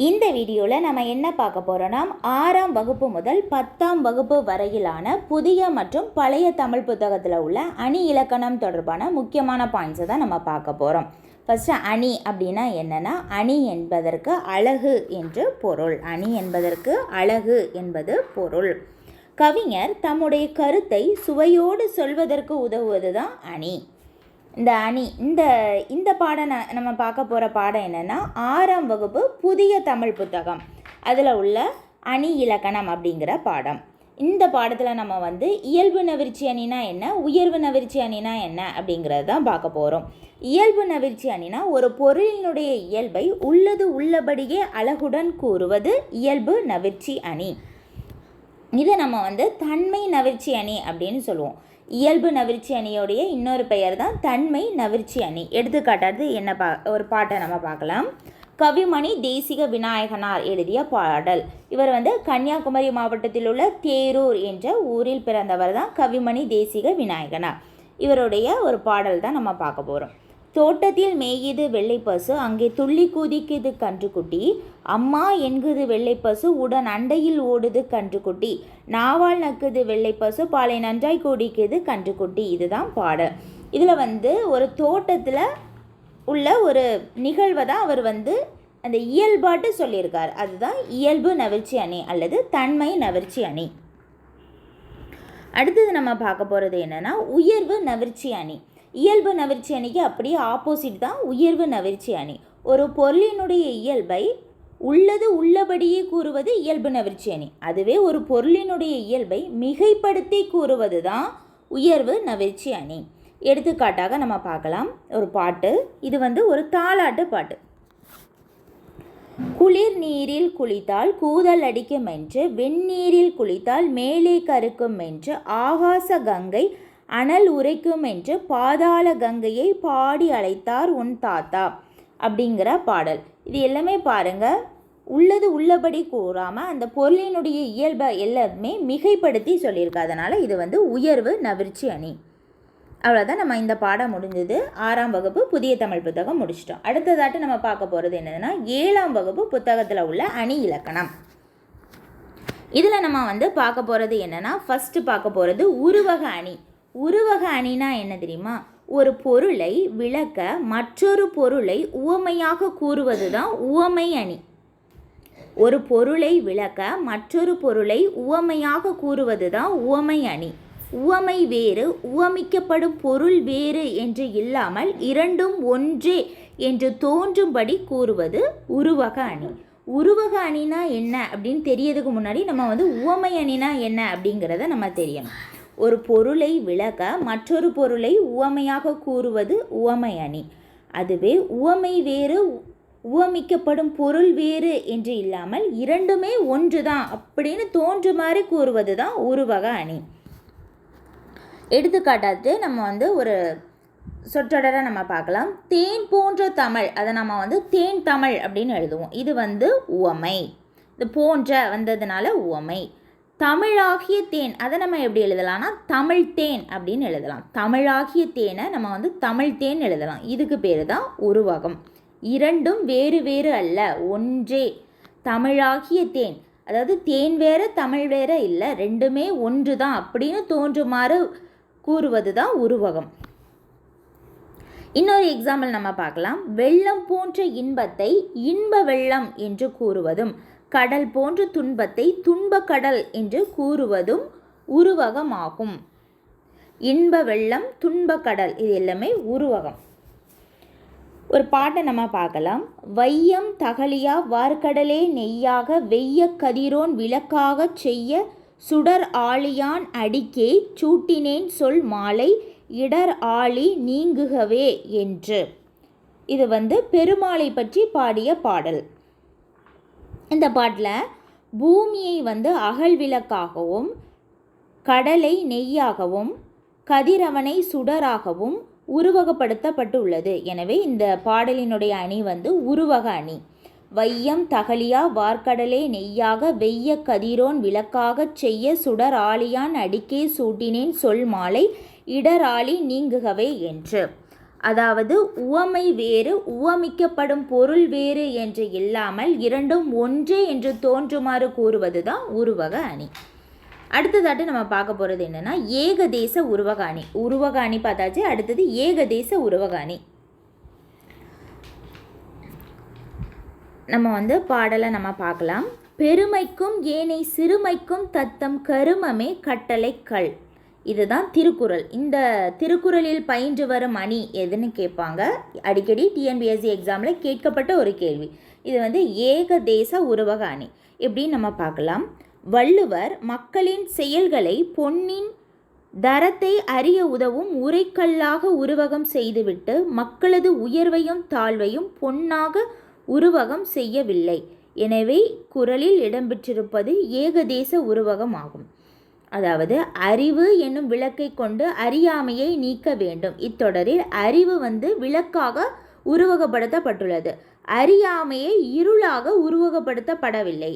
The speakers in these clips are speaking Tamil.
இந்த வீடியோவில் நம்ம என்ன பார்க்க போகிறோன்னா 6ஆம் வகுப்பு முதல் 10ஆம் வகுப்பு வரையிலான புதிய மற்றும் பழைய தமிழ் புத்தகத்தில் உள்ள அணி இலக்கணம் தொடர்பான முக்கியமான பாயிண்ட்ஸை தான் நம்ம பார்க்க போகிறோம். ஃபஸ்ட்டு அணி அப்படின்னா என்னென்னா, அணி என்பதற்கு அழகு என்று பொருள். அணி என்பதற்கு அழகு என்பது பொருள். கவிஞர் தம்முடைய கருத்தை சுவையோடு சொல்வதற்கு உதவுவது தான் அணி. இந்த அணி இந்த பாடம் நம்ம பார்க்க போகிற பாடம் என்னென்னா 6ஆம் வகுப்பு புதிய தமிழ் புத்தகம், அதில் உள்ள அணி இலக்கணம் அப்படிங்கிற பாடம். இந்த பாடத்தில் நம்ம இயல்பு நவிர்ச்சி அணினா என்ன, உயர்வு நவிர்ச்சி அணினா என்ன அப்படிங்கிறது தான் பார்க்க போகிறோம். இயல்பு நவிர்ச்சி அணினா ஒரு பொருளினுடைய இயல்பை உள்ளது உள்ளபடியே அழகுடன் கூறுவது இயல்பு நவிர்ச்சி அணி. இதை நம்ம தன்மை நவிர்ச்சி அணி அப்படின்னு சொல்லுவோம். இயல்பு நவிர்ச்சி அணியோடைய இன்னொரு பெயர் தான் தன்மை நவிர்ச்சி அணி. எடுத்துக்காட்டாது என்ன ஒரு பாட்டை நம்ம பார்க்கலாம். கவிமணி தேசிக விநாயகனார் எழுதிய பாடல். இவர் கன்னியாகுமரி மாவட்டத்தில் உள்ள தேரூர் என்ற ஊரில் பிறந்தவர் தான் கவிமணி தேசிக விநாயகனார். இவருடைய ஒரு பாடல் தான் நம்ம பார்க்க போகிறோம். தோட்டத்தில் மேயுது வெள்ளைப்பசு, அங்கே துள்ளி குதிக்குது கன்றுக்குட்டி, அம்மா என்குது வெள்ளைப்பசு, உடன் அண்டையில் ஓடுது கன்றுக்குட்டி, நாவால் நக்குது வெள்ளைப்பசு, பாலை நன்றாய் குடிக்குது கன்றுக்குட்டி. இதுதான் பாடல். இதில் ஒரு தோட்டத்தில் உள்ள ஒரு நிகழ்வை தான் அவர் அந்த இயல்பாட்டு சொல்லியிருக்கார். அதுதான் இயல்பு நவிர்ச்சி அணி அல்லது தன்மை நவிர்ச்சி அணி. அடுத்தது நம்ம பார்க்க போகிறது என்னென்னா உயர்வு நவிர்ச்சி அணி. இயல்பு நவிர்ச்சி அணிக்கு அப்படியே ஆப்போசிட் தான் உயர்வு நவிர்ச்சி அணி. ஒரு பொருளினுடைய இயல்பை உள்ளது உள்ளபடியே கூறுவது இயல்பு நவிர்ச்சி அணி. அதுவே ஒரு பொருளினுடைய இயல்பை மிகைப்படுத்தி கூறுவது தான் உயர்வு நவிர்ச்சி அணி. எடுத்துக்காட்டாக நம்ம பார்க்கலாம் ஒரு பாட்டு. இது ஒரு தாலாட்டு பாட்டு. குளிர் நீரில் குளித்தால் கூதல் அடிக்கும் என்று, வெந்நீரில் குளித்தால் மேலே கருக்கும் என்று, ஆகாச கங்கை அனல் உரைக்கும் என்று, பாதாள கங்கையை பாடி அழைத்தார் உன் தாத்தா அப்படிங்கிற பாடல். இது எல்லாமே பாருங்கள், உள்ளது உள்ளபடி கூறாமல் அந்த பொருளினுடைய இயல்பை எல்லாமே மிகைப்படுத்தி சொல்லியிருக்கு. அதனால் இது உயர்வு நவிர்ச்சி அணி. அவ்வளோதான், நம்ம இந்த பாடம் முடிஞ்சது. 6ஆம் வகுப்பு புதிய தமிழ் புத்தகம் முடிச்சிட்டோம். அடுத்ததாட்டு நம்ம பார்க்க போகிறது என்னதுன்னா 7ஆம் வகுப்பு புத்தகத்தில் உள்ள அணி இலக்கணம். இதில் நம்ம பார்க்க போகிறது என்னென்னா, ஃபஸ்ட்டு பார்க்க போகிறது உருவக அணி. உருவக அணினா என்ன தெரியுமா? ஒரு பொருளை விளக்க மற்றொரு பொருளை உவமையாக கூறுவது தான் உவமை அணி. ஒரு பொருளை விளக்க மற்றொரு பொருளை உவமையாக கூறுவது தான் உவமை அணி. உவமை வேறு, உவமிக்கப்படும் பொருள் வேறு என்று இல்லாமல் இரண்டும் ஒன்றே என்று தோன்றும்படி கூறுவது உருவக அணி. உருவக அணினா என்ன அப்படின்னு தெரியறதுக்கு முன்னாடி நம்ம உவமை அணினா என்ன அப்படிங்கிறத நம்ம தெரியணும். ஒரு பொருளை விளக்க மற்றொரு பொருளை உவமையாக கூறுவது உவமை அணி. அதுவே உவமை வேறு, உவமிக்கப்படும் பொருள் வேறு என்று இல்லாமல் இரண்டுமே ஒன்று தான் அப்படின்னு தோன்றுமாறு கூறுவது தான் உருவக அணி. எடுத்துக்காட்டாது நம்ம ஒரு சொற்றொடரை நம்ம பார்க்கலாம். தேன் போன்ற தமிழ், அதை நம்ம தேன் தமிழ் அப்படின்னு எழுதுவோம். இது உவமை. இது போன்ற வந்ததுனால உவமை. தமிழாகிய தேன், அதை நம்ம எப்படி எழுதலாம்னா தமிழ் தேன் அப்படின்னு எழுதலாம். தமிழாகிய தேனை நம்ம தமிழ் தேன் எழுதலாம். இதுக்கு பேர் தான் உருவகம். இரண்டும் வேறு வேறு அல்ல, ஒன்றே. தமிழாகிய தேன், அதாவது தேன் வேற தமிழ் வேற இல்லை, ரெண்டுமே ஒன்று தான் அப்படின்னு தோன்றுமாறு கூறுவது தான் உருவகம். இன்னொரு எக்ஸாம்பிள் நம்ம பார்க்கலாம். வெள்ளம் போன்ற இன்பத்தை இன்ப வெள்ளம் என்று கூறுவதும், கடல் போன்ற துன்பத்தை துன்பக் கடல் என்று கூறுவதும் உருவகமாகும். இன்ப வெள்ளம், துன்பக் கடல், இது எல்லாமே உருவகம். ஒரு பாட்டை நம்ம பார்க்கலாம். வையம் தகலியா வார்க்கடலே நெய்யாக, வெய்ய கதிரோன் விளக்காக செய்ய, சுடர் ஆழியான் அடிக்கே சூட்டினேன் சொல் மாலை, இடர் ஆழி நீங்குகவே என்று. இது பெருமாளை பற்றி பாடிய பாடல். இந்த பாட்டில் பூமியை அகல் விளக்காகவும், கடலை நெய்யாகவும், கதிரவனை சுடராகவும் உருவகப்படுத்தப்பட்டுள்ளது. எனவே இந்த பாடலினுடைய அணி உருவக அணி. வையம் தகலியா வார்க்கடலே நெய்யாக, வெய்ய கதிரோன் விளக்காக செய்ய, சுடர் ஆழியான் அடிக்கே சூட்டினேன் சொல் மாலை, இடர் ஆழி நீங்குகவே என்று. அதாவது உவமை வேறு உவமிக்கப்படும் பொருள் வேறு என்று இல்லாமல் இரண்டும் ஒன்றே என்று தோன்றுமாறு கூறுவது தான் உருவக அணி. அடுத்ததாட்டு நம்ம பார்க்க போகிறது என்னென்னா ஏகதேச உருவக அணி. உருவக அணி பார்த்தாச்சு, அடுத்தது ஏகதேச உருவக அணி. நம்ம பாடலை நம்ம பார்க்கலாம். பெருமைக்கும் ஏனை சிறுமைக்கும் தத்தம் கருமமே கட்டளை கல். இதுதான் திருக்குறள். இந்த திருக்குறளில் பயின்று வரும் அணி எதுன்னு கேட்பாங்க. அடிக்கடி டிஎன்பிஎஸ்சி எக்ஸாமில் கேட்கப்பட்ட ஒரு கேள்வி. இது ஏகதேச உருவக அணி. எப்படின்னு நம்ம பார்க்கலாம். வள்ளுவர் மக்களின் செயல்களை பொன்னின் தரத்தை அறிய உதவும் உரைக்கல்லாக உருவகம் செய்துவிட்டு மக்களது உயர்வையும் தாழ்வையும் பொன்னாக உருவகம் செய்யவில்லை. எனவே குறளில் இடம்பெற்றிருப்பது ஏகதேச உருவகம் ஆகும். அதாவது அறிவு என்னும் விளக்கை கொண்டு அறியாமையை நீக்க வேண்டும். இத்தொடரில் அறிவு விளக்காக உருவகப்படுத்தப்பட்டுள்ளது. அறியாமையை இருளாக உருவகப்படுத்தப்படவில்லை.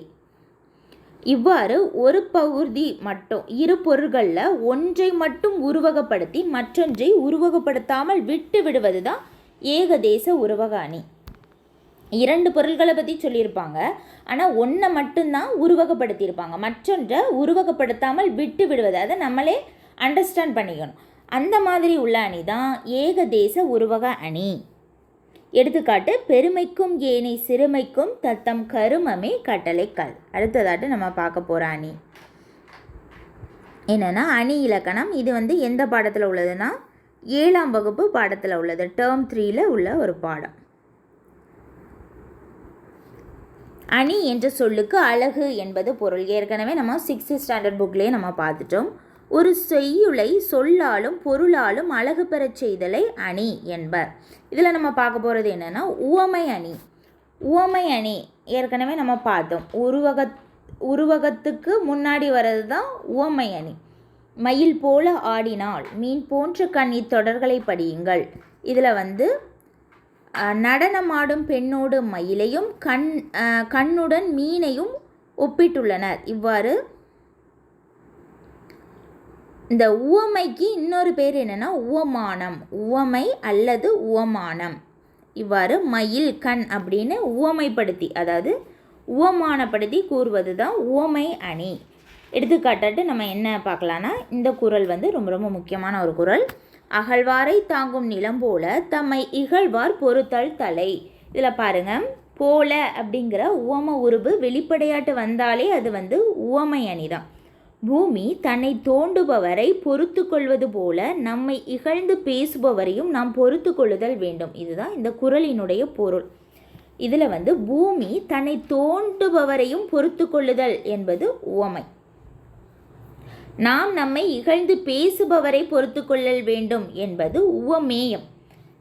இவ்வாறு ஒரு பகுதி மட்டும் இரு பொருள்களில் ஒன்றை மட்டும் உருவகப்படுத்தி மற்றொன்றை உருவகப்படுத்தாமல் விட்டு விடுவது தான் ஏகதேச உருவக அணி. இரண்டு பொருள்களை பற்றி சொல்லியிருப்பாங்க, ஆனால் ஒன்றை மட்டும்தான் உருவகப்படுத்தியிருப்பாங்க, மற்றொன்றை உருவகப்படுத்தாமல் விட்டு விடுவது. அதை நம்மளே அண்டர்ஸ்டாண்ட் பண்ணிக்கணும். அந்த மாதிரி உள்ள அணி தான் ஏகதேச உருவக அணி. எடுத்துக்காட்டு, பெருமைக்கும் ஏனை சிறுமைக்கும் தத்தம் கருமமே கட்டளை கல். அடுத்ததாட்டு நம்ம பார்க்க போகிற அணி என்னென்னா அணி இலக்கணம். இது எந்த பாடத்தில் உள்ளதுன்னா 7ஆம் வகுப்பு பாடத்தில் உள்ளது. டேர்ம் 3ல் உள்ள ஒரு பாடம். அணி என்ற சொல்லுக்கு அழகு என்பது பொருள். ஏற்கனவே நம்ம 6th ஸ்டாண்டர்ட் புக்லேயே நம்ம பார்த்துட்டோம். ஒரு செய்யுளை சொல்லாலும் பொருளாலும் அழகு பெறச் செய்தலை அணி என்பர். இதில் நம்ம பார்க்க போகிறது என்னென்னா உவமை அணி. உவமை அணி ஏற்கனவே நம்ம பார்த்தோம். உருவகத்துக்கு முன்னாடி வர்றது தான் உவமை அணி. மயில் போல ஆடினால் மீன் போன்ற கண் இத்தொடர்களை படியுங்கள். இதில் நடனமாடும் பெண்ணோடு மயிலையும் கண்ணுடன் மீனையும் ஒப்பிட்டுள்ளனர். இவ்வாறு இந்த உவமைக்கு இன்னொரு பேர் என்னென்னா உவமானம். உவமை அல்லது உவமானம். இவ்வாறு மயில் கண் அப்படின்னு உவமைப்படுத்தி, அதாவது உவமானப்படுத்தி கூறுவது தான் உவமை அணி. எடுத்துக்காட்டாட்டு நம்ம என்ன பார்க்கலான்னா இந்த குறள் ரொம்ப ரொம்ப முக்கியமான ஒரு குறள். அகழ்வாரை தாங்கும் நிலம் போல தம்மை இகழ்வார் பொறுத்தல் தலை. இதில் பாருங்கள், போல அப்படிங்கிற உவம உருவு வெளிப்படையாட்டு வந்தாலே அது உவமை அணிதான். பூமி தன்னை தோண்டுபவரை பொறுத்து கொள்வது போல நம்மை இகழ்ந்து பேசுபவரையும் நாம் பொறுத்து கொள்ளுதல் வேண்டும். இதுதான் இந்த குறளினுடைய பொருள். இதில் பூமி தன்னை தோண்டுபவரையும் பொறுத்து கொள்ளுதல் என்பது உவமை. நாம் நம்மை இகழ்ந்து பேசுபவரை பொறுத்து கொள்ளல் வேண்டும் என்பது உவமேயம்.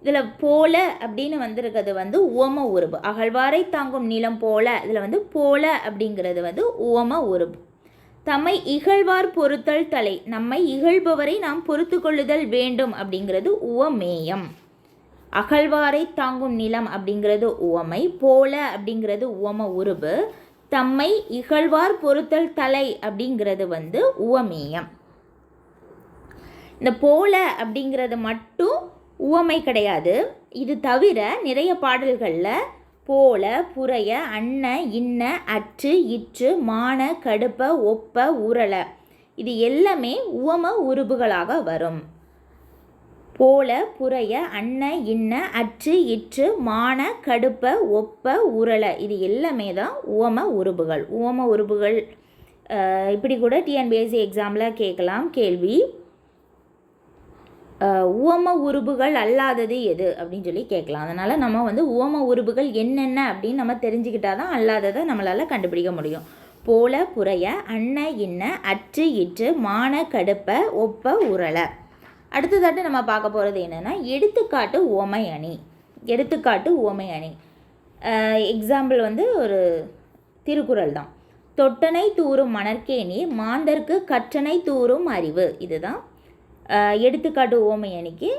இதில் போல அப்படின்னு வந்திருக்கிறது உவம உருபு. அகழ்வாரை தாங்கும் நிலம் போல, இதில் போல அப்படிங்கிறது உவம உருபு. தம்மை இகழ்வார் பொறுத்தல் தலை, நம்மை இகழ்பவரை நாம் பொறுத்து கொள்ளுதல் வேண்டும் அப்படிங்கிறது உவமேயம். அகழ்வாரை தாங்கும் நிலம் அப்படிங்கிறது உவமை. போல அப்படிங்கிறது உவம உருபு. தம்மை இகழ்வார் பொறுத்தல் தலை அப்படிங்கிறது உவமேயம். இந்த போல அப்படிங்கிறது மட்டும் உவமை கிடையாது. இது தவிர நிறைய பாடல்களில் போல, புரைய, அன்ன, இன்ன, அற்று, இற்று, மான, கடுப்ப, ஒப்ப, உரள இது எல்லாமே உவம உருபுகளாக வரும். போல, புரைய, அன்ன, இன்ன, அற்று, இற்று, மான, கடுப்ப, ஒப்ப, உரள இது எல்லாமே தான் உவம உருபுகள். உவம உருபுகள் இப்படி கூட டிஎன்பிஎஸ்சி எக்ஸாமில் கேட்கலாம் கேள்வி. உவம உருபுகள் அல்லாதது எது அப்படின்னு சொல்லி கேட்கலாம். அதனால் நம்ம உவம உருபுகள் என்னென்ன அப்படின்னு நம்ம தெரிஞ்சுக்கிட்டால் தான் அல்லாததை நம்மளால் கண்டுபிடிக்க முடியும். போல, புரைய, அன்ன, இன்ன, அற்று, இற்று, மான, கடுப்ப, ஒப்ப, உரள. அடுத்ததாட்டு நம்ம பார்க்க போகிறது என்னென்னா எடுத்துக்காட்டு உவமை அணி. எடுத்துக்காட்டு உவமை அணி எக்ஸாம்பிள் ஒரு திருக்குறள் தான். தொட்டனை தூறும் மணற்கேணி மாந்தர்க்கு கற்றனை தூறும் அறிவு. இதுதான் எடுத்துக்காட்டு உவமை அணிக்கு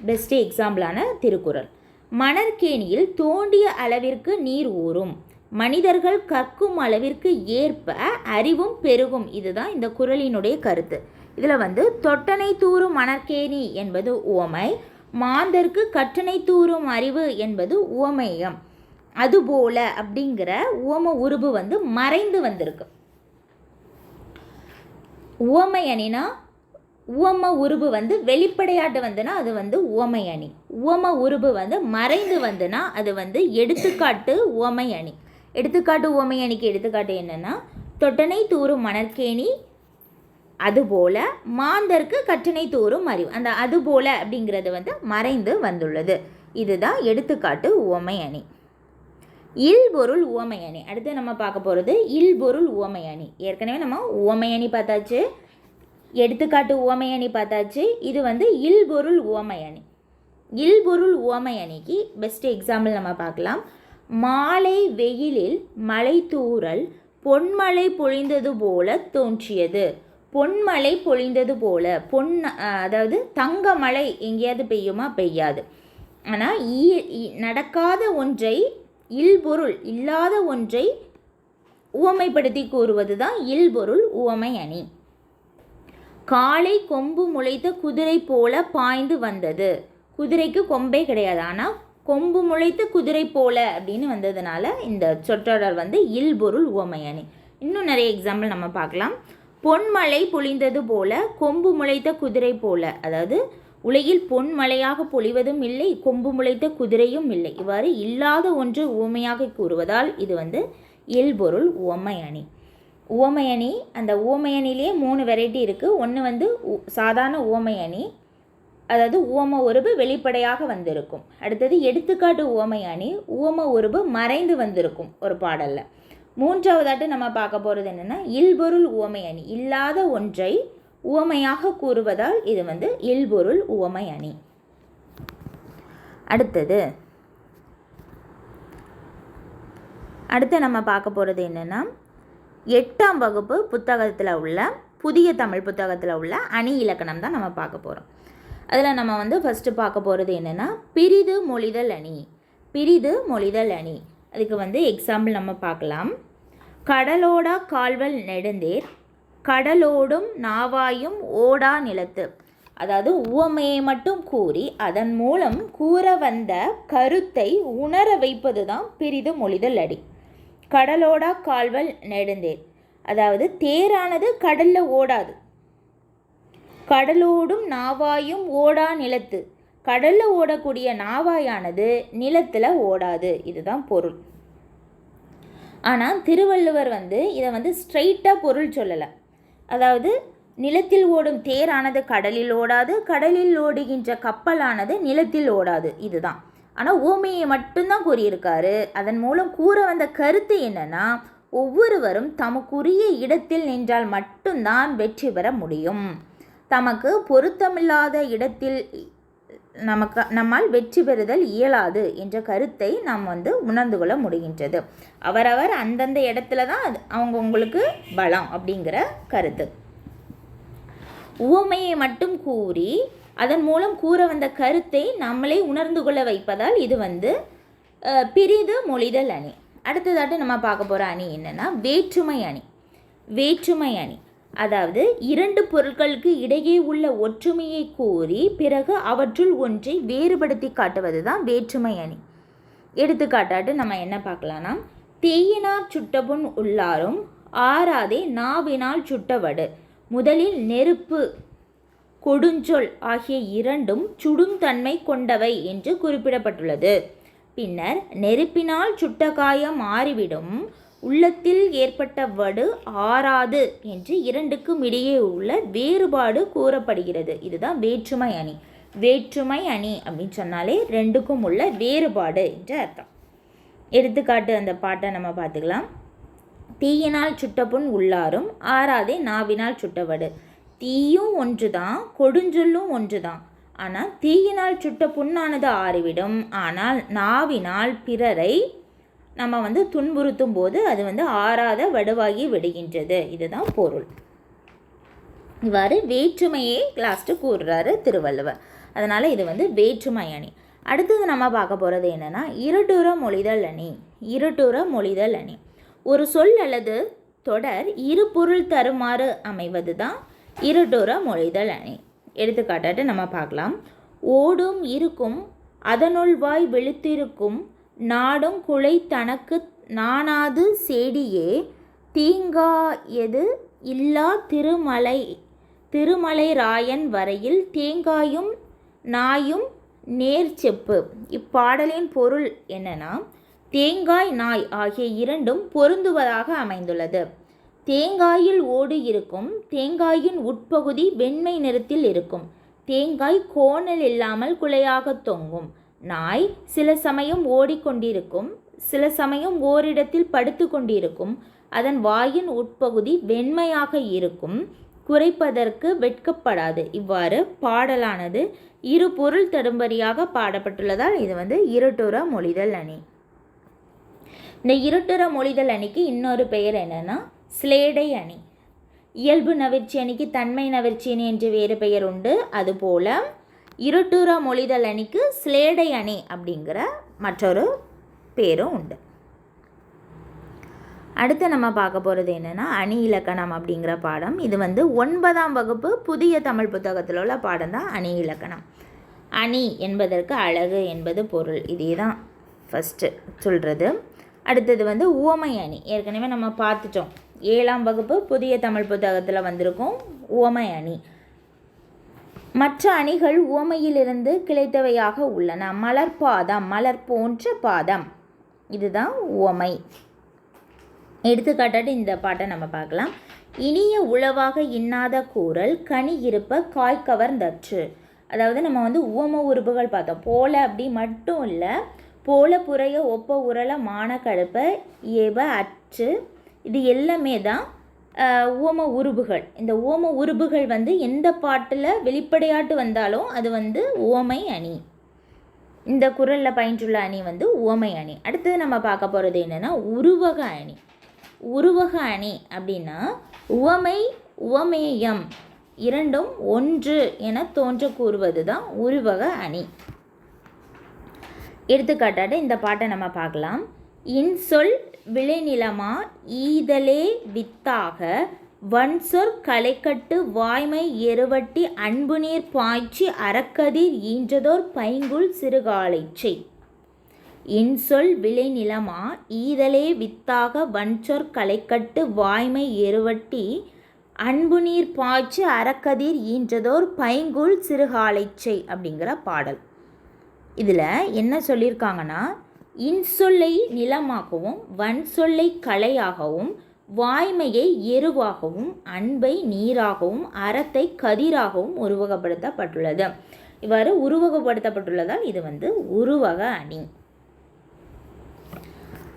பெஸ்ட் எக்ஸாம்பிளான திருக்குறள். மணற்கேணியில் தோண்டிய அளவிற்கு நீர் ஊறும், மனிதர்கள் கற்கும் அளவிற்கு ஏற்ப அறிவும் பெருகும். இதுதான் இந்த குறளினுடைய கருத்து. இதில் தொட்டனை தூறும் மணற்கேணி என்பது உவமை, மாந்தர்க்கு கற்றனை தூறும் அறிவு என்பது உவமேயம். அதுபோல அப்படிங்கிற உவம உருபு வந்து மறைந்து வந்திருக்கு. உவமை அணினா உவம உருபு வந்து வெளிப்படையாட்டு வந்துன்னா அது வந்து உவமை அணி. உவம உருபு வந்து மறைந்து வந்துன்னா அது வந்து எடுத்துக்காட்டு உவமை அணி. எடுத்துக்காட்டு உவமை அணிக்கு எடுத்துக்காட்டு என்னென்னா, தொட்டனை தூறும் மணற்கேணி அதுபோல மாந்தர்க்கு கற்றனை தூறும் அறிவு. அந்த அதுபோல அப்படிங்கிறது வந்து மறைந்து வந்துள்ளது. இதுதான் எடுத்துக்காட்டு உவமை அணி. இல்பொருள் உவமை அணி. அடுத்து நம்ம பார்க்க போகிறது இல்பொருள் உவமை அணி. ஏற்கனவே நம்ம உவமை அணி பார்த்தாச்சு, எடுத்துக்காட்டு உவமை அணி பார்த்தாச்சு. இது வந்து இல்பொருள் உவமை அணி. இல்பொருள் உவமை அணிக்கு பெஸ்ட் எக்ஸாம்பிள் நம்ம பார்க்கலாம். மாலை வெயிலில் மழை தூறல் பொன்மழை பொழிந்தது போல தோன்றியது. பொன்மழை பொழிந்தது போல, அதாவது தங்க மழை எங்கேயாவது பெய்யுமா? பெய்யாது. ஆனால் நடக்காத ஒன்றை, இல்பொருள் இல்லாத ஒன்றை உவமைப்படுத்தி கூறுவது தான் இல்பொருள் உவமை அணி. காலை கொம்பு முளைத்த குதிரை போல பாய்ந்து வந்தது. குதிரைக்கு கொம்பே கிடையாது, ஆனால் கொம்பு முளைத்த குதிரை போல அப்படின்னு வந்ததுனால இந்த சொற்றொடர் வந்து இல்பொருள் உவமை அணி. இன்னும் நிறைய எக்ஸாம்பிள் நம்ம பார்க்கலாம். பொன்மழை பொழிந்தது போல கொம்பு முளைத்த குதிரை போல, அதாவது உலகில் பொன்மழையாக பொழிவதும் இல்லை, கொம்பு முளைத்த குதிரையும் இல்லை. இவ்வாறு இல்லாத ஒன்று உவமையாக கூறுவதால் இது வந்து இல்பொருள் உவமை அணி. உவமை அணி, அந்த உவமை அணிலேயே 3 வெரைட்டி இருக்குது. ஒன்று வந்து சாதாரண உவமை அணி, அதாவது உவம உருபு வெளிப்படையாக வந்திருக்கும். அடுத்தது எடுத்துக்காட்டு உவமை அணி, உவம உருபு மறைந்து வந்திருக்கும் ஒரு பாடலில். மூன்றாவதாட்டு நம்ம பார்க்க போகிறது என்னென்னா இல்பொருள் உவமை அணி. இல்லாத ஒன்றை உவமையாக கூறுவதால் இது வந்து இல்பொருள் உவமை அணி. அடுத்து நம்ம பார்க்க போகிறது என்னென்னா 8ஆம் வகுப்பு புத்தகத்தில் உள்ள புதிய தமிழ் புத்தகத்தில் உள்ள அணி இலக்கணம் தான் நம்ம பார்க்க போகிறோம். அதில் நம்ம வந்து ஃபஸ்ட்டு பார்க்க போகிறது என்னென்னா பிரிது மொழிதல் அணி. பிரிது மொழிதல் அணி, அதுக்கு வந்து எக்ஸாம்பிள் நம்ம பார்க்கலாம். கடலோடா கால்வல் நெடுந்தேர் கடலோடும் நாவாயும் ஓடா நிலத்து. அதாவது உவமையை மட்டும் கூறி அதன் மூலம் கூற வந்த கருத்தை உணர வைப்பது தான் பிரிது மொழிதல் அணி. கடலோடா கால்வல் நெடுந்தேர், அதாவது தேரானது கடலில் ஓடாது. கடலோடும் நாவாயும் ஓடா நிலத்து, கடலில் ஓடக்கூடிய நாவாயானது நிலத்தில் ஓடாது. இதுதான் பொருள். ஆனால் திருவள்ளுவர் வந்து இதை வந்து ஸ்ட்ரைட்டாக பொருள் சொல்லலை. அதாவது நிலத்தில் ஓடும் தேரானது கடலில் ஓடாது, கடலில் ஓடுகின்ற கப்பலானது நிலத்தில் ஓடாது, இதுதான். ஆனால் உவமையை மட்டும்தான் கூறியிருக்காரு. அதன் மூலம் கூற வந்த கருத்து என்னன்னா, ஒவ்வொருவரும் தமக்குரிய இடத்தில் நின்றால் மட்டும்தான் வெற்றி பெற முடியும். தமக்கு பொருத்தமில்லாத இடத்தில் நம்மால் வெற்றி பெறுதல் இயலாது என்ற கருத்தை நாம் வந்து உணர்ந்து கொள்ள முடிகின்றது. அவரவர் அந்தந்த இடத்துல தான் அவங்கவுங்களுக்கு பலம் அப்படிங்கிற கருத்து. உவமையை மட்டும் கூறி அதன் மூலம் கூற வந்த கருத்தை நம்மளே உணர்ந்து கொள்ள வைப்பதால் இது வந்து பிரிது மொழிதல் அணி. அடுத்ததாட்டு நம்ம பார்க்க போகிற அணி என்னென்னா வேற்றுமை அணி. வேற்றுமை அணி, அதாவது 2 பொருட்களுக்கு இடையே உள்ள ஒற்றுமையை கூறி பிறகு அவற்றுள் ஒன்றை வேறுபடுத்தி காட்டுவது தான் வேற்றுமை அணி. எடுத்துக்காட்டாட்டு நம்ம என்ன பார்க்கலாம்னா, தேயினார் சுட்டபுண் உள்ளாரும் ஆறாதே நாவினால் சுட்டவடு. முதலில் நெருப்பு கொடுஞ்சொல் ஆகிய இரண்டும் சுடுந்தன்மை கொண்டவை என்று குறிப்பிடப்பட்டுள்ளது. பின்னர் நெருப்பினால் சுட்ட காயம் மாறிவிடும், உள்ளத்தில் ஏற்பட்ட வடு ஆறாது என்று இரண்டுக்கும் இடையே உள்ள வேறுபாடு கூறப்படுகிறது. இதுதான் வேற்றுமை அணி. வேற்றுமை அணி அப்படின்னு சொன்னாலே ரெண்டுக்கும் உள்ள வேறுபாடு என்று அர்த்தம். எடுத்துக்காட்டு அந்த பாட்டை நம்ம பார்த்துக்கலாம். தீயினால் சுட்டபுண் உள்ளாரும் ஆறாதே நாவினால் சுட்டவடு. தீயும் ஒன்று தான், கொடுஞ்சொல்லும் ஒன்று தான். ஆனால் தீயினால் சுட்ட புண்ணானது ஆறிவிடும், ஆனால் நாவினால் பிறரை நம்ம வந்து துன்புறுத்தும் போது அது வந்து ஆறாத வடுவாகி விடுகின்றது. இதுதான் பொருள். இவ்வாறு வேற்றுமையை லாஸ்ட்டு கூறுறாரு திருவள்ளுவர். அதனால் இது வந்து வேற்றுமை அணி. அடுத்தது நம்ம பார்க்க போகிறது என்னென்னா இருட்டுற மொழிதல் அணி. இருட்டுற மொழிதல் அணி, ஒரு சொல் அல்லது தொடர் இரு பொருள் தருமாறு அமைவது தான் இருட்டுற மொழிதல் அணி. எடுத்துக்காட்டாட்டு நம்ம பார்க்கலாம். ஓடும் இருக்கும் அதனுள்வாய் விழுத்திருக்கும் நாடும் குலை தனக்கு நாணாது சேடியே தீங்காயது இல்லா திருமலை ராயன் வரையில் தேங்காயும் நாயும் நேர்ச்செப்பு. இப்பாடலின் பொருள் என்னன்னா, தேங்காய் நாய் ஆகிய இரண்டும் பொருந்துவதாக அமைந்துள்ளது. தேங்காயில் ஓடு இருக்கும். தேங்காயின் உட்பகுதி வெண்மை நிறத்தில் இருக்கும். தேங்காய் கோணல் இல்லாமல் குலையாக தொங்கும். நாய் சில சமயம் ஓடிக்கொண்டிருக்கும், சில சமயம் ஓரிடத்தில் படுத்து கொண்டிருக்கும். அதன் வாயின் உட்பகுதி வெண்மையாக இருக்கும், குறைப்பதற்கு வெட்கப்படாது. இவ்வாறு பாடலானது இரு பொருள் தடும்படியாக பாடப்பட்டுள்ளதால் இது இருட்டுற மொழிதல் அணி. இந்த இருட்டுற மொழிதல் அணிக்கு இன்னொரு பெயர் என்னன்னா ஸ்லேடை அணி. இயல்பு நவிர்ச்சி அணிக்கு தன்மை நவிர்ச்சி அணி என்று வேறு பெயர் உண்டு. அதுபோல இருட்டுற மொழிதல் அணிக்கு ஸ்லேடை அணி அப்படிங்கிற மற்றொரு பேரும் உண்டு. அடுத்து நம்ம பார்க்க போகிறது என்னென்னா அணி இலக்கணம் அப்படிங்கிற பாடம். இது 9ஆம் வகுப்பு புதிய தமிழ் புத்தகத்தில் உள்ள பாடம் தான் அணி இலக்கணம். அணி என்பதற்கு அழகு என்பது பொருள். இதே தான் ஃபஸ்ட்டு சொல்கிறது. அடுத்தது உவமை அணி. ஏற்கனவே நம்ம பார்த்துட்டோம். 7ஆம் வகுப்பு புதிய தமிழ் புத்தகத்தில் வந்திருக்கும் உவமை அணி. மற்ற அணிகள் உவமையிலிருந்து கிளைத்தவையாக உள்ளன. மலர் பாதம், மலர் போன்ற பாதம், இதுதான் உவமை. எடுத்துக்காட்டாட்டு இந்த பாட்டை நம்ம பார்க்கலாம். இனிய உளவாக இன்னாத கூறல் கனி இருப்ப காய் கவர்ந்தற்று. அதாவது நம்ம உவம உறுப்புகள் பார்த்தோம். போல அப்படி மட்டும் இல்லை, போல புறைய ஒப்ப உரல மான கடுப்ப ஏவ அற்று, இது எல்லாமே தான் உவம உருபுகள். இந்த உவம உருபுகள் எந்த பாட்டில் வெளிப்படையாட்டு வந்தாலும் அது உவமை அணி. இந்த குறளில் பயின்றுள்ள அணி உவமை அணி. அடுத்தது நம்ம பார்க்க போகிறது என்னென்னா உருவக அணி. உருவக அணி அப்படின்னா உவமை உவமேயம் இரண்டும் ஒன்று என தோன்ற கூறுவது தான் உருவக அணி. எடுத்துக்காட்டாட்டு இந்த பாட்டை நம்ம பார்க்கலாம். இன்சொல் விளைநிலமா ஈதலே வித்தாக வன்சொற் களைக்கட்டு வாய்மை எருவட்டி அன்புநீர் பாய்ச்சி அறக்கதிர் ஈன்றதோர் பைங்குல் சிறுகாலைச்சை. இன்சொல் விளைநிலமா ஈதலே வித்தாக வன்சொற் களைக்கட்டு வாய்மை எருவட்டி அன்புநீர் பாய்ச்சி அறக்கதிர் ஈன்றதோர் பைங்குல் சிறுகாலைச்சை அப்படிங்கிற பாடல். இதில் என்ன சொல்லியிருக்காங்கன்னா, இன்சொல்லை நிலமாகவும் வன்சொல்லை களையாகவும் வாய்மையை எருவாகவும் அன்பை நீராகவும் அறத்தை கதிராகவும் உருவகப்படுத்தப்பட்டுள்ளது. இவ்வாறு உருவகப்படுத்தப்பட்டுள்ளதால் இது உருவக அணி.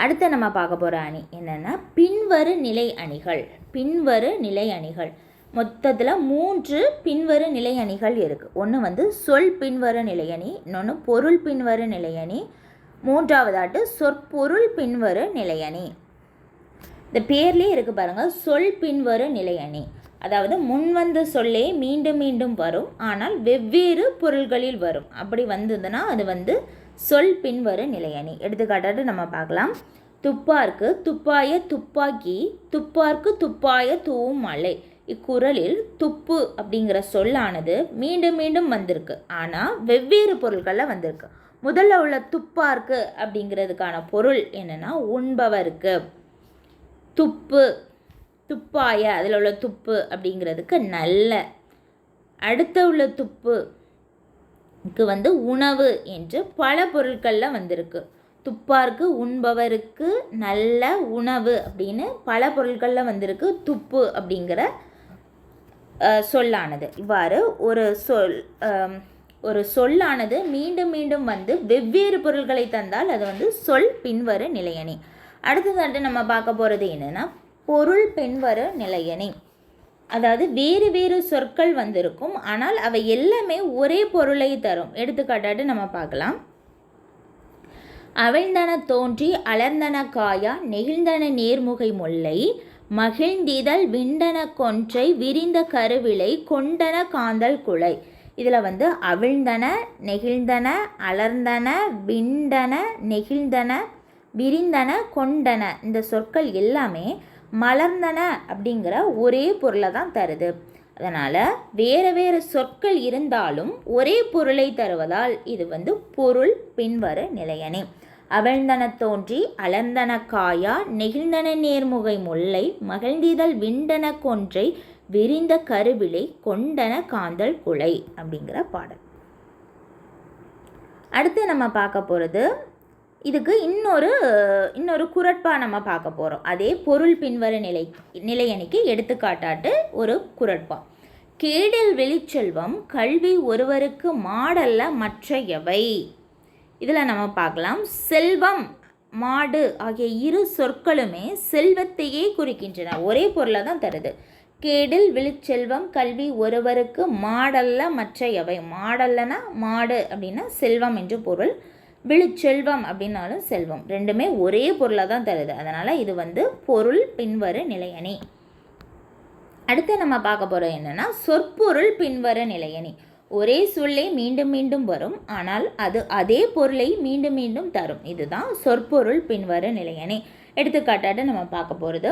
அடுத்து நம்ம பார்க்க போகிற அணி என்னென்னா பின்வரு நிலை அணிகள். பின்வரு நிலை அணிகள் மொத்தத்தில் 3 பின்வரு நிலை அணிகள் இருக்குது. ஒன்று சொல் பின்வரு நிலையணி, இன்னொன்று பொருள் பின்வரு நிலையணி, மூன்றாவதாட்டு சொற்பொருள் பின்வரு நிலையணி. இந்த பேர்லேயே இருக்குது பாருங்கள், சொல் பின்வரு நிலையணி. அதாவது முன்வந்த சொல்லே மீண்டும் மீண்டும் வரும், ஆனால் வெவ்வேறு பொருள்களில் வரும். அப்படி வந்ததுன்னா அது சொல் பின்வரு நிலையணி. எடுத்துக்காட்டாட்டு நம்ம பார்க்கலாம். துப்பார்க்கு துப்பாய துப்பாக்கி, துப்பார்க்கு துப்பாய தூவும் மலை. இக்குறளில் துப்பு அப்படிங்கிற சொல்லானது மீண்டும் மீண்டும் வந்திருக்கு, ஆனால் வெவ்வேறு பொருட்களில் வந்திருக்கு. முதல்ல உள்ள துப்பார்க்கு அப்படிங்கிறதுக்கான பொருள் என்னென்னா உண்பவருக்கு. துப்பு துப்பாய அதில் உள்ள துப்பு அப்படிங்கிறதுக்கு நல்ல. அடுத்த உள்ள துப்புக்கு உணவு என்று பல பொருட்களில் வந்திருக்கு. துப்பார்க்கு உண்பவருக்கு நல்ல உணவு அப்படின்னு பல பொருட்களில் வந்திருக்கு துப்பு அப்படிங்கிற சொல்லானது. இவ்வாறு ஒரு சொல்லானது மீண்டும் மீண்டும் வெவ்வேறு பொருட்களை தந்தால் அது சொல் பின்வரு நிலையணி. அடுத்ததாட்டு நம்ம பார்க்க போகிறது என்னென்னா பொருள் பின்வரு நிலையணி. அதாவது வேறு வேறு சொற்கள் வந்திருக்கும், ஆனால் அவை எல்லாமே ஒரே பொருளை தரும். எடுத்துக்காட்டாட்டு நம்ம பார்க்கலாம். அவிழ்ந்தன தோன்றி அலர்ந்தன காயா நெகிழ்ந்தன நேர்முகை முல்லை மகிழ்ந்திதழ் விண்டன கொன்றை விரிந்த கருவிலை கொண்டன காந்தல் குலை. இதில் அவிழ்ந்தன, நெகிழ்ந்தன, அலர்ந்தன, விண்டன, நெகிழ்ந்தன, விரிந்தன, கொண்டன இந்த சொற்கள் எல்லாமே மலர்ந்தன அப்படிங்கிற ஒரே பொருளை தான் தருது. அதனால் வேறு வேறு சொற்கள் இருந்தாலும் ஒரே பொருளை தருவதால் இது பொருள் பின்வர நிலையணி. அவிழ்ந்தன தோன்றி அலர்ந்தன காயா நெகிழ்ந்தன நேர்முகை முல்லை மகிழ்ந்திதழ் விண்டன கொன்றை விரிந்த கருவிலை கொண்டன காந்தல் குலை அப்படிங்கிற பாடல். அடுத்து நம்ம பார்க்க போகிறது, இதுக்கு இன்னொரு குறட்பா நம்ம பார்க்க போகிறோம். அதே பொருள் பின்வர நிலையணிக்கு எடுத்துக்காட்டாட்டு ஒரு குறட்பா. கேடில் வெளிச்செல்வம் கல்வி ஒருவருக்கு மாடல்ல மற்ற எவை. இதில் நம்ம பார்க்கலாம், செல்வம் மாடு ஆகிய இரு சொற்களுமே செல்வத்தையே குறிக்கின்றன, ஒரே பொருளை தான் தருது. கேடில் விழுச்செல்வம் கல்வி ஒருவருக்கு மாடல்ல மற்ற எவை. மாடல்லனா மாடு அப்படின்னா செல்வம் என்று பொருள், விழுச்செல்வம் அப்படின்னாலும் செல்வம், ரெண்டுமே ஒரே பொருளை தான் தருது. அதனால் இது பொருள் பின்வர நிலையணி. அடுத்து நம்ம பார்க்க போகிறோம் என்னென்னா சொற்பொருள் பின்வர நிலையணி. ஒரே சொல்லே மீண்டும் மீண்டும் வரும், ஆனால் அது அதே பொருளை மீண்டும் மீண்டும் தரும். இதுதான் சொற்பொருள் பின்வர நிலையணி. எடுத்துக்காட்டாட்டு நம்ம பார்க்க போகிறது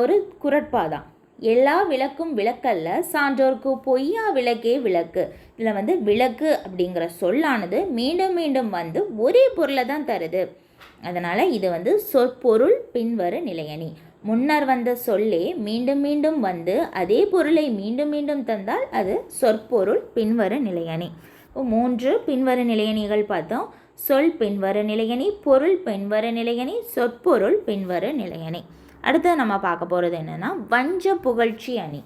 ஒரு குறட்பா தான். எல்லா விளக்கும் விளக்கல்ல சான்றோர்க்கு பொய்யா விளக்கே விளக்கு. இதில் விளக்கு அப்படிங்கிற சொல்லானது மீண்டும் மீண்டும் ஒரே பொருளை தான் தருது. அதனால் இது சொற்பொருள் பின்வர நிலையணி. முன்னர் வந்த சொல்லே மீண்டும் மீண்டும் அதே பொருளை மீண்டும் மீண்டும் தந்தால் அது சொற்பொருள் பின்வர நிலையணி. 3 பின்வர நிலையணிகள் பார்த்தோம். சொல் பின்வர நிலையணி, பொருள் பின்வர நிலையணி, சொற்பொருள் பின்வர நிலையணி. அடுத்து நம்ம பார்க்க போகிறது என்னென்னா வஞ்ச புகழ்ச்சி அணி.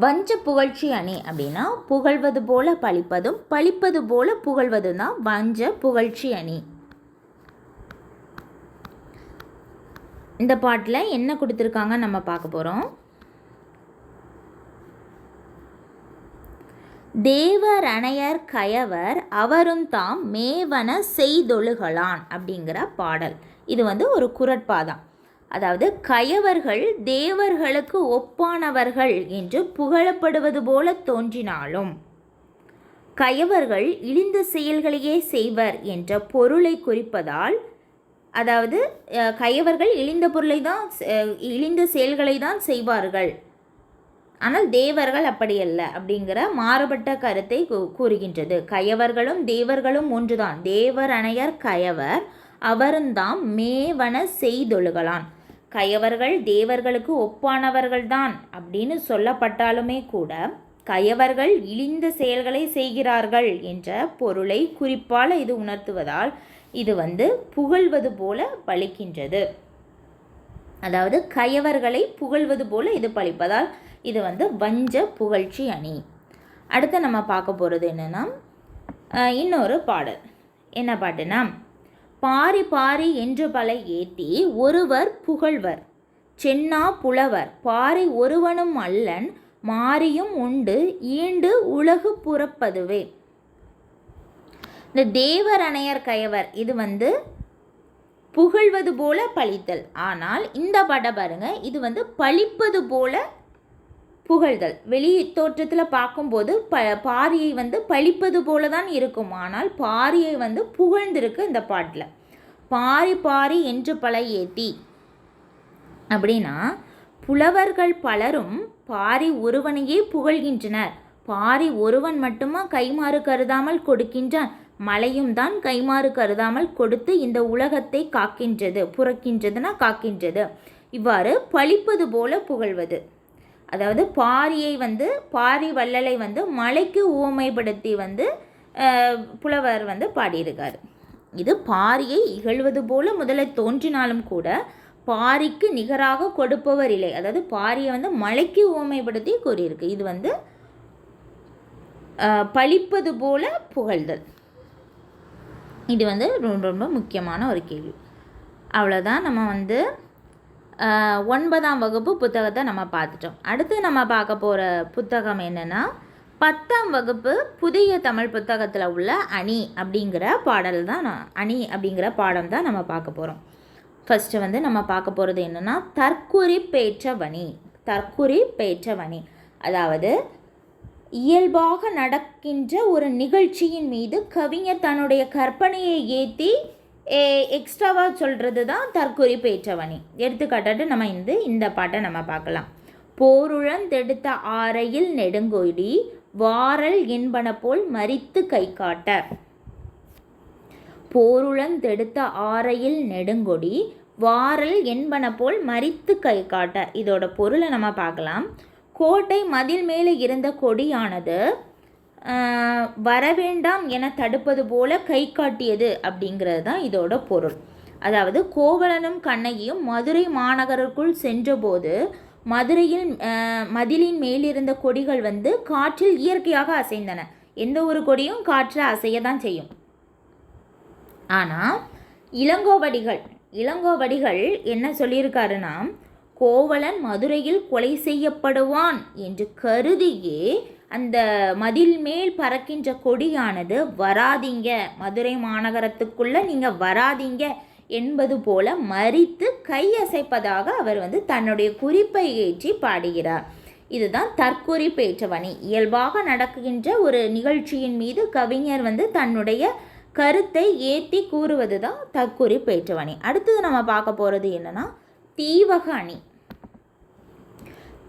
வஞ்ச புகழ்ச்சி அணி அப்படின்னா புகழ்வது போல பழிப்பதும் பழிப்பது போல புகழ்வதும் தான் வஞ்ச புகழ்ச்சி அணி. இந்த பாட்டில் என்ன கொடுத்துருக்காங்க நம்ம பார்க்க போகிறோம். தேவர் அணையர் கயவர் அவரும் தாம் மேவன செய்தொழுகலான் அப்படிங்கிற பாடல். இது ஒரு குறட்பாதான். அதாவது கயவர்கள் தேவர்களுக்கு ஒப்பானவர்கள் என்று புகழப்படுவது போல தோன்றினாலும் கயவர்கள் இழிந்த செயல்களையே செய்வர் என்ற பொருளை குறிப்பதால், அதாவது கயவர்கள் இழிந்த செயல்களை தான் செய்வார்கள், ஆனால் தேவர்கள் அப்படியல்ல அப்படிங்கிற மாறுபட்ட கருத்தை கூறுகின்றது. கயவர்களும் தேவர்களும் ஒன்றுதான். தேவர் அணையர் கயவர் அவருந்தாம் மேவன செய்தொழுகலான். கயவர்கள் தேவர்களுக்கு ஒப்பானவர்கள்தான் அப்படின்னு சொல்லப்பட்டாலுமே கூட கயவர்கள் இழிந்த செயல்களை செய்கிறார்கள் என்ற பொருளை குறிப்பால் இது உணர்த்துவதால் இது புகழ்வது போல பழிக்கின்றது. அதாவது கயவர்களை புகழ்வது போல இது பழிப்பதால் இது வஞ்ச புகழ்ச்சி அணி. அடுத்து நம்ம பார்க்க போகிறது என்னென்னா இன்னொரு பாடல். என்ன பாட்டுனா, பாரி பாரி என்று பல ஏத்தி ஒருவர் புகழ்வர் சென்னா புலவர் பாரி ஒருவனும் அல்லன் மாரியும் உண்டு ஈண்டு உலகு புறப்பதுவே. இந்த தேவர் அணையர் கயவர் இது புகழ்வது போல பழித்தல். ஆனால் இந்த பாட்டை பாருங்க, இது பழிப்பது போல புகழ்தல். வெளி தோற்றத்தில் பார்க்கும்போது பாரியை பழிப்பது போல தான் இருக்கும், ஆனால் பாரியை புகழ்ந்திருக்கு இந்த பாட்டில். பாரி பாரி என்று பல ஏத்தி அப்படின்னா புலவர்கள் பலரும் பாரி ஒருவனையே புகழ்கின்றனர். பாரி ஒருவன் மட்டுமா கைமாறு கருதாமல் கொடுக்கின்றான், மலையும் தான் கைமாறு கருதாமல் கொடுத்து இந்த உலகத்தை காக்கின்றது, புறக்கின்றதுன்னா காக்கின்றது. இவ்வாறு பழிப்பது போல புகழ்வது. அதாவது பாரியை பாரி வள்ளலை மலைக்கு உவமைப்படுத்தி புலவர் பாடியிருக்கார். இது பாரியை இகழ்வது போல முதல்ல தோன்றினாலும் கூட பாரிக்கு நிகராக கொடுப்பவர் இல்லை. அதாவது பாரியை மலைக்கு உவமைப்படுத்தி கூறியிருக்கு. இது பழிப்பது போல புகழ்தல். இது ரொம்ப ரொம்ப முக்கியமான ஒரு கேள்வி. அவ்வளோதான். நம்ம 9ஆம் வகுப்பு புத்தகத்தை நம்ம பார்த்துட்டோம். அடுத்து நம்ம பார்க்க போகிற புத்தகம் என்னென்னா 10ஆம் வகுப்பு புதிய தமிழ் புத்தகத்தில் உள்ள அணி அப்படிங்கிற பாடம் தான் நம்ம பார்க்க போகிறோம். ஃபஸ்ட்டு நம்ம பார்க்க போகிறது என்னென்னா தற்குறிப்பேற்றவணி. அதாவது இயல்பாக நடக்கின்ற ஒரு நிகழ்ச்சியின் மீது கவிஞர் தன்னுடைய கற்பனையை ஏற்றி எக்ஸ்ட்ராவாக சொல்கிறது தான் தற்குறிப்பேற்றவணி. எடுத்துக்காட்டாட்டு நம்ம இந்த பாட்டை நம்ம பார்க்கலாம். போருழந்தெடுத்த ஆரையில் நெடுங்கொடி வாரல் என்பன போல் மரித்து கை காட்ட. போருழந்தெடுத்த ஆரையில் நெடுங்கொடி வாரல் என்பன போல் மரித்து கை காட்ட. இதோட பொருளை நம்ம பார்க்கலாம். கோட்டை மதில் மேலே இருந்த கொடியானது வரவேண்டாம் என தடுப்பது போல கை காட்டியது அப்படிங்கிறது தான் இதோட பொருள். அதாவது கோவலனும் கண்ணகியும் மதுரை மாநகருக்குள் சென்றபோது மதுரையில் மதிலின் மேலிருந்த கொடிகள் காற்றில் இயற்கையாக அசைந்தன. எந்த ஒரு கொடியும் காற்றில் அசைய தான் செய்யும். ஆனால் இளங்கோவடிகள் என்ன சொல்லியிருக்காருன்னா, கோவலன் மதுரையில் கொலை செய்யப்படுவான் என்று கருதியே அந்த மதில் மேல் பறக்கின்ற கொடியானது வராதீங்க, மதுரை மாநகரத்துக்குள்ளே நீங்கள் வராதீங்க என்பது போல மறித்து கையசைப்பதாக அவர் தன்னுடைய குறிப்பை ஏற்றி பாடுகிறார். இதுதான் தற்குறிப்பேற்றவணி. இயல்பாக நடக்கின்ற ஒரு நிகழ்ச்சியின் மீது கவிஞர் தன்னுடைய கருத்தை ஏற்றி கூறுவது தான் தற்குறிப்பேற்றவணி. அடுத்தது நம்ம பார்க்க போகிறது என்னன்னா தீவக அணி.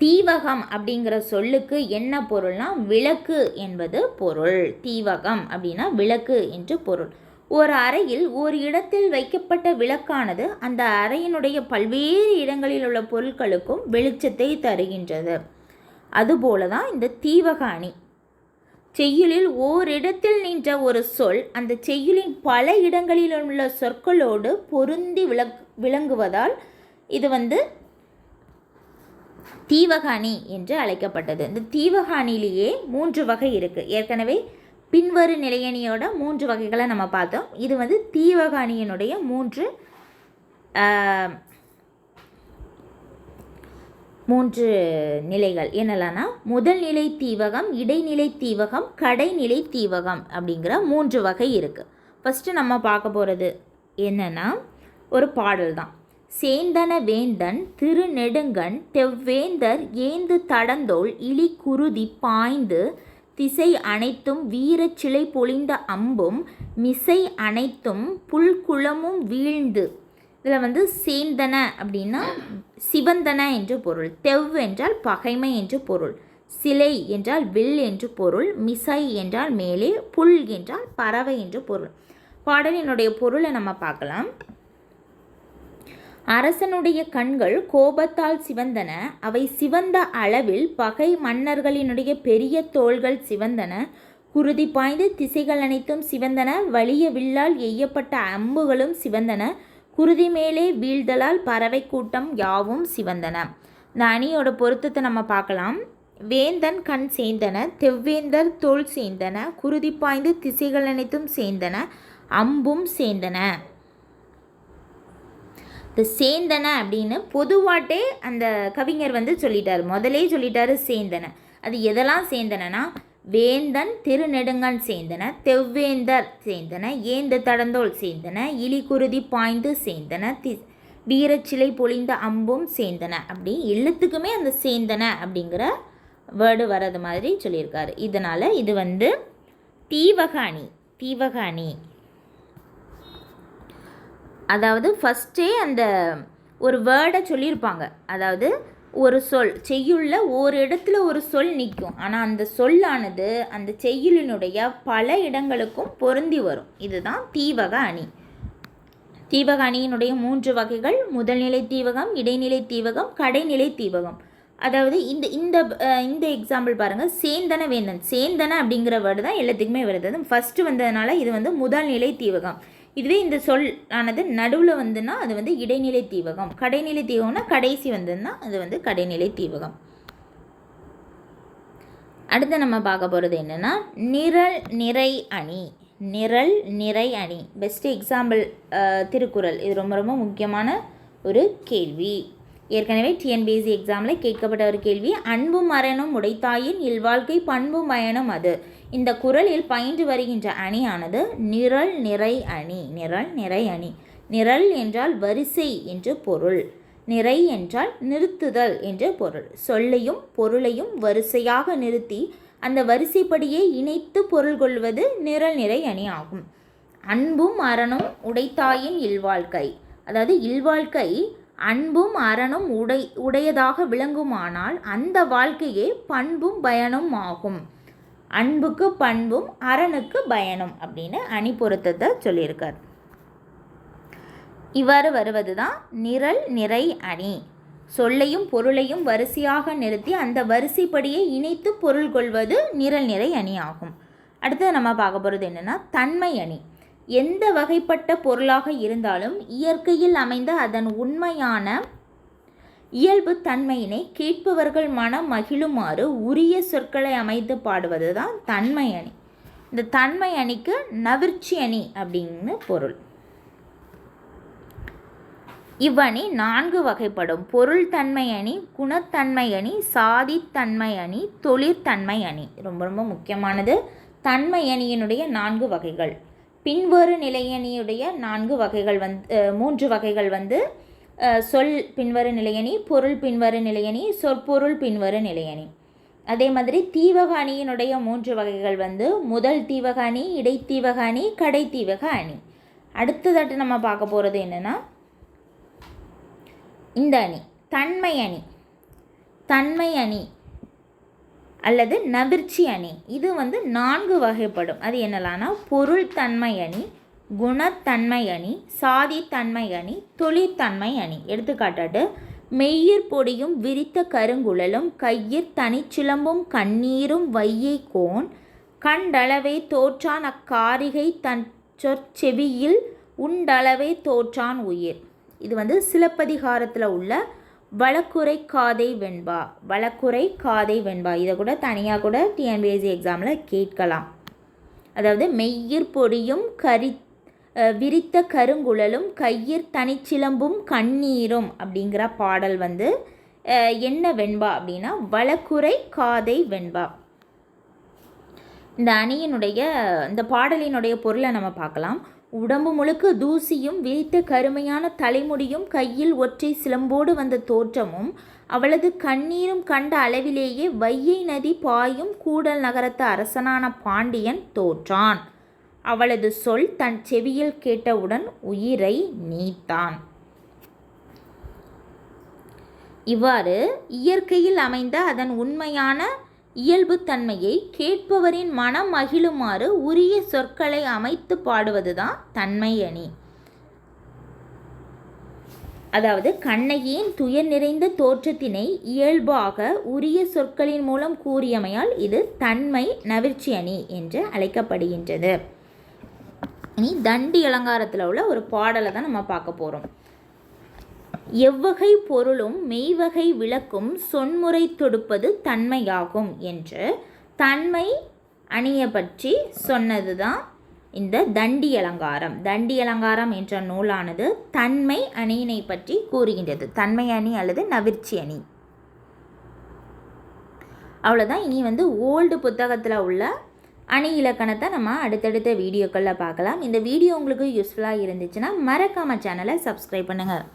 தீவகம் அப்படிங்கிற சொல்லுக்கு என்ன பொருள்னா விளக்கு என்பது பொருள். தீவகம் அப்படின்னா விளக்கு என்று பொருள். ஒரு அறையில் ஒரு இடத்தில் வைக்கப்பட்ட விளக்கானது அந்த அறையினுடைய பல்வேறு இடங்களில் உள்ள பொருட்களுக்கும் வெளிச்சத்தை தருகின்றது. அதுபோல தான் இந்த தீவக அணி. செய்யுளில் ஓரிடத்தில் நின்ற ஒரு சொல் அந்த செய்யுளின் பல இடங்களில் உள்ள சொற்களோடு பொருந்தி விளங்குவதால் இது தீவக அணி என்று அழைக்கப்பட்டது. இந்த தீவக அணியிலேயே 3 வகை இருக்குது. ஏற்கனவே பின்வரு நிலையணியோட 3 வகைகளை நம்ம பார்த்தோம். இது தீவக அணியினுடைய 3 நிலைகள் என்னெல்லாம்னா, முதல் நிலை தீவகம், இடைநிலை தீவகம், கடைநிலை தீவகம் அப்படிங்கிற 3 வகை இருக்குது. ஃபஸ்ட்டு நம்ம பார்க்க போகிறது என்னென்னா ஒரு பாடல் தான். சேந்தன வேந்தன் திருநெடுங்கண் தெவ்வேந்தர் ஏந்து தடந்தோள் இலி குருதி பாய்ந்து திசை அனைத்தும் வீரச் சிலை பொழிந்த அம்பும் மிசை அனைத்தும் புல்குளமும் வீழ்ந்து. இதில் சேந்தன அப்படின்னா சிவந்தன என்று பொருள். தெவ் என்றால் பகைமை என்று பொருள். சிலை என்றால் வில் என்று பொருள். மிசை என்றால் மேலே. புல் என்றால் பறவை என்று பொருள். பாடலினுடைய பொருளை நம்ம பார்க்கலாம். அரசனுடைய கண்கள் கோபத்தால் சிவந்தன. அவை சிவந்த அளவில் பகை மன்னர்களினுடைய பெரிய தோள்கள் சிவந்தன. குருதி பாய்ந்து திசைகள் அனைத்தும் சிவந்தன. வலிய வில்லால் எய்யப்பட்ட அம்புகளும் சிவந்தன. குருதி மேலே வீழ்தலால் பறவை கூட்டம் யாவும் சிவந்தன. இந்த அணியோட பொருத்தத்தை நம்ம பார்க்கலாம். வேந்தன் கண் சேந்தன, தெவ்வேந்தர் தோல் சேந்தன, குருதி பாய்ந்து திசைகள் அனைத்தும் சேந்தன, அம்பும் சேந்தன. இந்த சேந்தன அப்படின்னு பொதுவாட்டே அந்த கவிஞர் சொல்லிட்டார். முதலே சொல்லிட்டாரு சேந்தன. அது எதெல்லாம் சேந்தனா, வேந்தன் திருநெடுங்கண் சேந்தன, தெவ்வேந்தர் சேந்தன, ஏந்து தடந்தோள் சேந்தன, இலி குருதி பாய்ந்து சேந்தன, வீரச்சிலை பொழிந்த அம்பும் சேந்தன. அப்படி எல்லாத்துக்குமே அந்த சேந்தன அப்படிங்கிற வேர்டு வர்றது மாதிரி சொல்லியிருக்காரு. இதனால் இது தீவக அணி. தீவக அணி அதாவது ஃபஸ்ட்டே அந்த ஒரு வேர்டை சொல்லியிருப்பாங்க. அதாவது ஒரு சொல் செய்யுள்ள ஒரு இடத்துல ஒரு சொல் நிற்கும். ஆனால் அந்த சொல்லானது அந்த செய்யுளினுடைய பல இடங்களுக்கும் பொருந்தி வரும். இதுதான் தீவக அணி. தீவக அணியினுடைய 3 வகைகள்: முதல்நிலை தீவகம், இடைநிலை தீவகம், கடைநிலை தீவகம். அதாவது இந்த எக்ஸாம்பிள் பாருங்கள். சேந்தன வேந்தன். சேந்தன அப்படிங்கிற வேர்டு தான் எல்லாத்துக்குமே வருது. ஃபஸ்ட்டு வந்ததுனால இது முதல் நிலை தீவகம். இதுவே இந்த சொல் ஆனது நடுவில் அது இடைநிலை தீவகம். கடைநிலை தீவகம்னா கடைசி வந்ததுன்னா அது கடைநிலை தீவகம். அடுத்து நம்ம பார்க்க போகிறது என்னென்னா நிரல் நிறை அணி. நிரல் நிறை அணி. Best example Thirukkural. இது ரொம்ப ரொம்ப முக்கியமான ஒரு கேள்வி. ஏற்கனவே டிஎன்பிஎஸ்சி எக்ஸாமில் கேட்கப்பட்ட ஒரு கேள்வி. அன்பும் மரணம் உடைத்தாயின் இல்வாழ்க்கை பண்பும் பயனும் அது. இந்த குறளில் பயின்று வருகின்ற அணியானது நிரல் நிறை அணி. நிரல் நிறை அணி. நிரல் என்றால் வரிசை என்று பொருள். நிறை என்றால் நிறுத்துதல் என்று பொருள். சொல்லையும் பொருளையும் வரிசையாக நிறுத்தி அந்த வரிசைப்படியே இணைத்து பொருள் கொள்வது நிரல் நிறை அணி ஆகும். அன்பும் மரணம் உடைத்தாயின் இல்வாழ்க்கை. அதாவது இல்வாழ்க்கை அன்பும் அறனும் உடையதாக விளங்குமானால் அந்த வாழ்க்கையே பண்பும் பயனும் ஆகும். அன்புக்கு பண்பும் அறனுக்கு பயனும் அப்படின்னு அணி பொருத்தத்தை சொல்லியிருக்கார். இவ்வாறு வருவது தான் நிரல் நிறை அணி. சொல்லையும் பொருளையும் வரிசையாக நிறுத்தி அந்த வரிசைப்படியே இணைத்து பொருள் கொள்வது நிரல் நிறை அணி ஆகும். அடுத்து நம்ம பார்க்க போகிறது என்னென்னா தன்மை அணி. எந்த வகைப்பட்ட பொருளாக இருந்தாலும் இயற்கையில் அமைந்த அதன் உண்மையான இயல்பு தன்மையினை கேட்பவர்கள் மனம் மகிழுமாறு உரிய சொற்களை அமைத்து பாடுவது தான் தன்மை அணி. இந்த தன்மை அணிக்கு நவிர்ச்சி அணி அப்படின்னு பொருள். இவ்வணி 4 வகைப்படும். பொருள் தன்மை அணி, குணத்தன்மை அணி, சாதித்தன்மை அணி, தொழிற்தன்மை அணி. ரொம்ப ரொம்ப முக்கியமானது. தன்மை அணியினுடைய 4 வகைகள். பின்வரு நிலையணியுடைய 4 வகைகள் 3 வகைகள் சொல் பின்வரு நிலையணி, பொருள் பின்வரு நிலையணி, சொற்பொருள் பின்வரு நிலையணி. அதே மாதிரி தீவக அணியினுடைய 3 வகைகள் முதல் தீவக அணி, இடைத்தீவக அணி, கடைத்தீவக அணி. அடுத்ததாட்டு நம்ம பார்க்க போகிறது என்னென்னா இந்த அணி தன்மை அணி. தன்மை அணி அல்லது நவிர்ச்சி அணி இது 4 வகைப்படும். அது என்னலான்னா பொருள் தன்மை அணி, குணத்தன்மை அணி, சாதித்தன்மை அணி, தொழிற்தன்மை அணி. எடுத்துக்காட்டாட்டு மெய்யிற் பொடியும் விரித்த கருங்குழலும் கையிற் தனிச்சிலம்பும் கண்ணீரும் வையை கோன் கண்டளவே தோற்றான் அக்காரிகை தன் சொற்செவியில் உண்டளவே தோற்றான் உயிர். இது சிலப்பதிகாரத்தில் உள்ள வழக்குரை காதை வெண்பா. வழக்குரை காதை வெண்பா இதை கூட தனியாக கூட டிஎன்பிஎஸ்சி எக்ஸாமில் கேட்கலாம். அதாவது மெய்யிற் பொடியும் விரித்த கருங்குழலும் கையிற் தனிச்சிலம்பும் கண்ணீரும் அப்படிங்கிற பாடல் என்ன வெண்பா அப்படின்னா வழக்குரை காதை வெண்பா. இந்த அணியினுடைய இந்த பாடலினுடைய பொருளை நம்ம பார்க்கலாம். உடம்பு முழுக்க தூசியும் விரித்த கருமையான தலைமுடியும் கையில் ஒற்றை சிலம்போடு வந்த தோற்றமும் அவளது கண்ணீரும் கண்ட அளவிலேயே வையை நதி பாயும் கூடல் நகரத்து அரசனான பாண்டியன் தோற்றான். அவளது சொல் தன் செவியில் கேட்டவுடன் உயிரை நீத்தான். இவ்வாறு இயற்கையில் அமைந்த அதன் உண்மையான இயல்புத்தன்மையை கேட்பவரின் மனம் மகிழுமாறு உரிய சொற்களை அமைத்து பாடுவது தான் தன்மை அணி. அதாவது கண்ணகியின் துயர் நிறைந்த தோற்றத்தினை இயல்பாக உரிய சொற்களின் மூலம் கூறியமையால் இது தன்மை நவிர்ச்சி அணி என்று அழைக்கப்படுகின்றது. இனி தண்டி அலங்காரத்தில் உள்ள ஒரு பாடலை தான் நம்ம பார்க்க போகிறோம். எவ்வகை பொருளும் மெய்வகை விளக்கும் சொன்முறை தொடுப்பது தன்மையாகும் என்று தன்மை அணியை பற்றி சொன்னது தான் இந்த தண்டி அலங்காரம். தண்டி அலங்காரம் என்ற நூலானது தன்மை அணியினை பற்றி கூறுகின்றது. தன்மை அணி அல்லது நவிர்ச்சி அணி. அவ்வளோதான். இனி ஓல்டு புத்தகத்தில் உள்ள அணி இலக்கணத்தை நம்ம அடுத்தடுத்த வீடியோக்களில் பார்க்கலாம். இந்த வீடியோ உங்களுக்கு யூஸ்ஃபுல்லாக இருந்துச்சுன்னா மறக்காமல் சேனலை சப்ஸ்கிரைப் பண்ணுங்கள்.